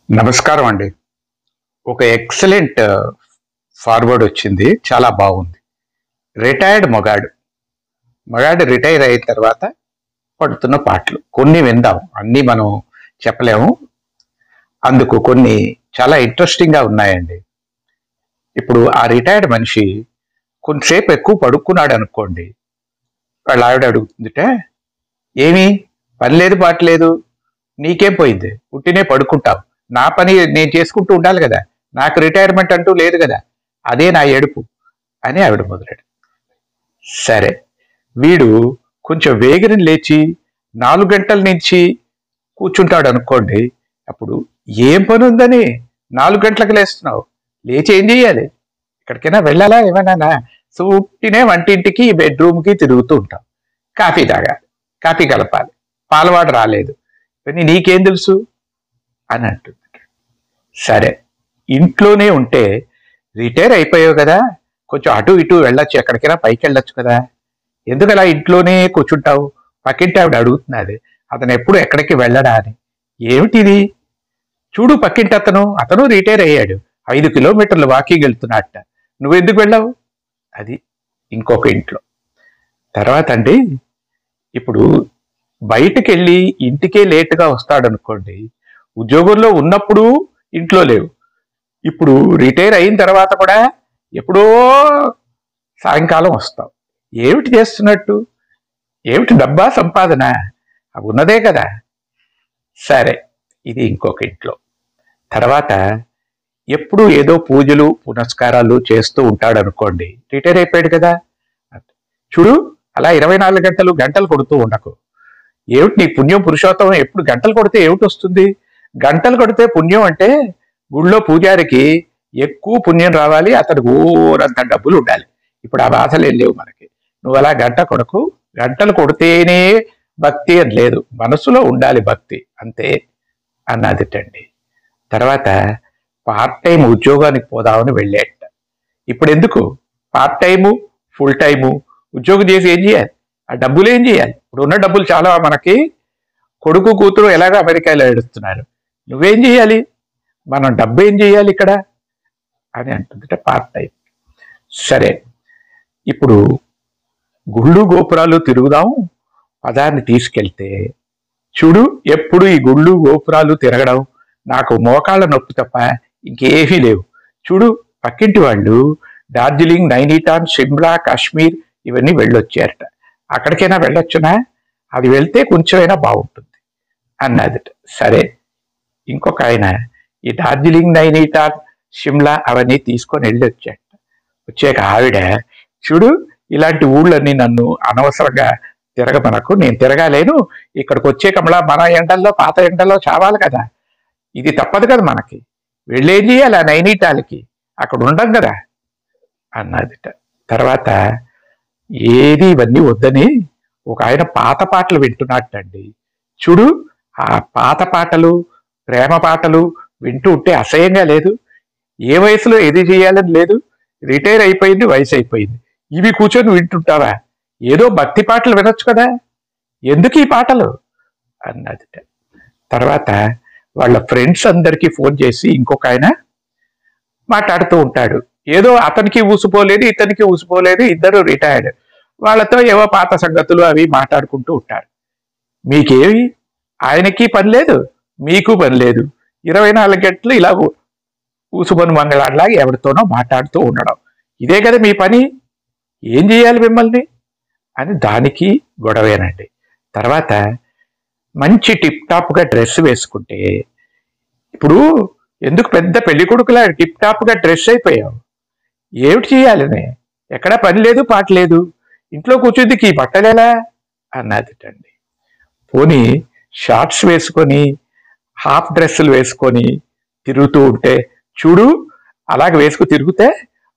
నమస్కారం అండి. ఒక ఎక్సలెంట్ ఫార్వర్డ్ వచ్చింది. చాలా బాగుంది. రిటైర్డ్ మగాడు. మగాడు రిటైర్ అయిన తర్వాత పడుతున్న పాటలు కొన్ని విందాం. అన్నీ మనం చెప్పలేము. అందుకు కొన్ని చాలా ఇంట్రెస్టింగ్గా ఉన్నాయండి. ఇప్పుడు ఆ రిటైర్డ్ మనిషి కొంతసేపు ఎక్కువ పడుకున్నాడు అనుకోండి. వాళ్ళ ఆవిడ అడుగుతుందిట, ఏమి పని లేదు పాట లేదు, నీకేం పోయింది, పుట్టినే పడుకుంటావు, నా పని నేను చేసుకుంటూ ఉండాలి కదా, నాకు రిటైర్మెంట్ అంటూ లేదు కదా, అదే నా ఏడుపు అని ఆవిడ మొదలెడు. సరే, వీడు కొంచెం వేగిరం లేచి 4 గంటల నుంచి కూర్చుంటాడు అనుకోండి. అప్పుడు ఏం పని ఉందని 4 గంటలకు లేస్తున్నావు, లేచి ఏం చెయ్యాలి, ఎక్కడికైనా వెళ్ళాలా, ఏమన్నా సూటినే వంటింటికి బెడ్రూమ్కి తిరుగుతూ ఉంటాం. కాఫీ తాగాలి, కాఫీ కలపాలి, పాలవాడు రాలేదు, ఇవన్నీ నీకేం తెలుసు అని అంటుంది. సరే, ఇంట్లోనే ఉంటే రిటైర్ అయిపోయావు కదా, కొంచెం అటు ఇటు వెళ్ళొచ్చు, ఎక్కడికైనా పైకి వెళ్ళొచ్చు కదా, ఎందుకు అలా ఇంట్లోనే కూర్చుంటావు, పక్కింటి ఆవిడ అడుగుతున్నది, అతను ఎప్పుడు ఎక్కడికి వెళ్ళడా అని. ఏమిటిది, చూడు పక్కింటి అతను రిటైర్ అయ్యాడు, 5 కిలోమీటర్లు వాకింగ్ వెళ్తున్నట్ట, నువ్వెందుకు వెళ్ళావు, అది ఇంకొక ఇంట్లో. తర్వాత అండి, ఇప్పుడు బయటికి వెళ్ళి ఇంటికే లేటుగా వస్తాడు అనుకోండి. ఉద్యోగంలో ఉన్నప్పుడు ఇంట్లో లేవు, ఇప్పుడు రిటైర్ అయిన తర్వాత కూడా ఎప్పుడో సాయంకాలం వస్తావు. ఏమిటి చేస్తున్నట్టు, ఏమిటి డబ్బా సంపాదన, అవి ఉన్నదే కదా. సరే, ఇది ఇంకొక ఇంట్లో. తర్వాత ఎప్పుడు ఏదో పూజలు పునస్కారాలు చేస్తూ ఉంటాడు అనుకోండి. రిటైర్ అయిపోయాడు కదా, చూడు అలా 24 గంటలు కొడుతూ ఉండకు. ఏమిటి నీ పుణ్యం పురుషోత్తమం, ఎప్పుడు గంటలు కొడితే ఏమిటి వస్తుంది, గంటలు కొడితే పుణ్యం అంటే గుళ్ళో పూజారికి ఎక్కువ పుణ్యం రావాలి, అతనికి ఊరంత డబ్బులు ఉండాలి. ఇప్పుడు ఆ బాధలు ఏం లేవు మనకి. నువ్వు అలా గంట కొడకు, గంటలు కొడితేనే భక్తి అని లేదు, మనసులో ఉండాలి భక్తి, అంతే అన్నదిటండి. తర్వాత పార్ట్ టైం ఉద్యోగానికి పోదామని వెళ్ళేట. ఇప్పుడు ఎందుకు పార్ట్ టైము ఫుల్ టైము ఉద్యోగం చేసి ఏం చేయాలి, ఆ డబ్బులు ఏం చేయాలి, ఇప్పుడు ఉన్న డబ్బులు చాలా మనకి. కొడుకు కూతురు ఎలాగో అమెరికాలో ఏడుస్తున్నారు, నువ్వేం చేయాలి, మనం డబ్బు ఏం చేయాలి ఇక్కడ అని అంటుందిట పార్ట్ టైం. సరే, ఇప్పుడు గుళ్ళు గోపురాలు తిరుగుదాం పదాన్ని తీసుకెళ్తే, చూడు ఎప్పుడు ఈ గుళ్ళు గోపురాలు తిరగడం, నాకు మోకాళ్ళ నొప్పి తప్ప ఇంకేమీ లేవు. చూడు పక్కింటి వాళ్ళు డార్జిలింగ్, నైనిటాల్, షిమ్లా, కాశ్మీర్ ఇవన్నీ వెళ్ళొచ్చారట, అక్కడికైనా వెళ్ళొచ్చునా, అది వెళ్తే కొంచెమైనా బాగుంటుంది అన్నదిట. సరే, ఇంకొక ఆయన ఈ డార్జిలింగ్, నైనిటాల్, షిమ్లా అవన్నీ తీసుకొని వెళ్ళొచ్చాట. వచ్చాక ఆవిడ, చూడు ఇలాంటి ఊళ్ళన్నీ నన్ను అనవసరంగా తిరగమనకు, నేను తిరగాలేను, ఇక్కడికి వచ్చే కమలా మన ఎండల్లో పాత ఎండల్లో చావాలి కదా, ఇది తప్పదు కదా మనకి, వెళ్ళేం చేయాలి ఆ నైనిటాల్కి, అక్కడ ఉండం కదా అన్నదిట. తర్వాత ఏది ఇవన్నీ వద్దని ఒక ఆయన పాత పాటలు వింటున్నట్టండి. చూడు ఆ పాత పాటలు, ప్రేమ పాటలు వింటూ ఉంటే అసహ్యంగా లేదు, ఏ వయసులో ఏది చేయాలని లేదు, రిటైర్ అయిపోయింది, వయసు అయిపోయింది, ఇవి కూర్చొని వింటుంటావా, ఏదో భక్తి పాటలు వినొచ్చు కదా, ఎందుకు ఈ పాటలు అన్నదిట. తర్వాత వాళ్ళ ఫ్రెండ్స్ అందరికీ ఫోన్ చేసి ఇంకొక ఆయన మాట్లాడుతూ ఉంటాడు. ఏదో అతనికి ఊసిపోలేదు, ఇతనికి ఊసిపోలేదు, ఇద్దరు రిటైర్డ్, వాళ్ళతో ఏవో పాత సంగతులు అవి మాట్లాడుకుంటూ ఉంటారు. మీకేమి, ఆయనకి పని లేదు, మీకు పని లేదు, 24 గంటలు ఇలా ఊసుకొని మంగళాలాగా ఎవరితోనో మాట్లాడుతూ ఉండడం, ఇదే కదా మీ పని, ఏం చేయాలి మిమ్మల్ని అని దానికి గొడవేనండి. తర్వాత మంచి టిప్ టాప్గా డ్రెస్ వేసుకుంటే, ఇప్పుడు ఎందుకు పెద్ద పెళ్లి కొడుకులా టిప్ టాప్గా డ్రెస్ అయిపోయావు, ఏమిటి చేయాలని, ఎక్కడా పని లేదు పాట లేదు, ఇంట్లో కూర్చుందికి ఈ బట్టలేలా అన్నదిటండి. పోనీ షార్ట్స్ వేసుకొని హాఫ్ డ్రెస్సులు వేసుకొని తిరుగుతూ ఉంటే, చూడు అలాగే వేసుకు తిరిగితే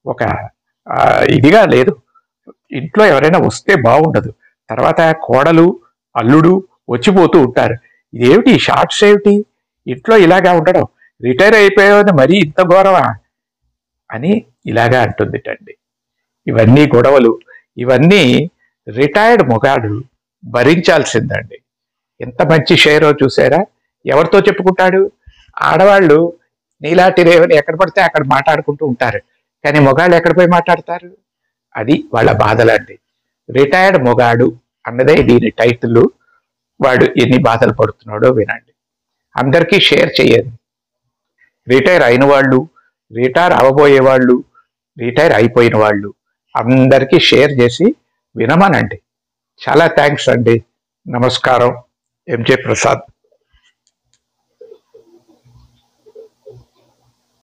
ఒక ఇదిగా లేదు, ఇంట్లో ఎవరైనా వస్తే బాగుండదు, తర్వాత కోడలు అల్లుడు వచ్చిపోతూ ఉంటారు, ఇదేమిటి షార్ట్స్ ఏమిటి, ఇంట్లో ఇలాగా ఉండడం, రిటైర్ అయిపోయావని మరీ ఇంత ఘోరమా అని ఇలాగా అంటుందిటండి. ఇవన్నీ గొడవలు, ఇవన్నీ రిటైర్డ్ మొగాడు భరించాల్సిందండి. ఎంత మంచి షేరో చూసారా, ఎవరితో చెప్పుకుంటాడు, ఆడవాళ్ళు నీలాంటి రేవని ఎక్కడ పడితే అక్కడ మాట్లాడుకుంటూ ఉంటారు, కానీ మొగాళ్ళు ఎక్కడ పోయి మాట్లాడతారు? అది వాళ్ళ బాధలండి. రిటైర్డ్ మొగాడు అన్నదే దీని టైటిల్. వాడు ఎన్ని బాధలు పడుతున్నాడో వినండి. అందరికీ షేర్ చేయండి. రిటైర్ అయిన వాళ్ళు, రిటైర్ అవ్వబోయే వాళ్ళు, రిటైర్ అయిపోయిన వాళ్ళు అందరికీ షేర్ చేసి వినమనండి. చాలా థ్యాంక్స్ అండి. నమస్కారం. ఎంజే ప్రసాద్.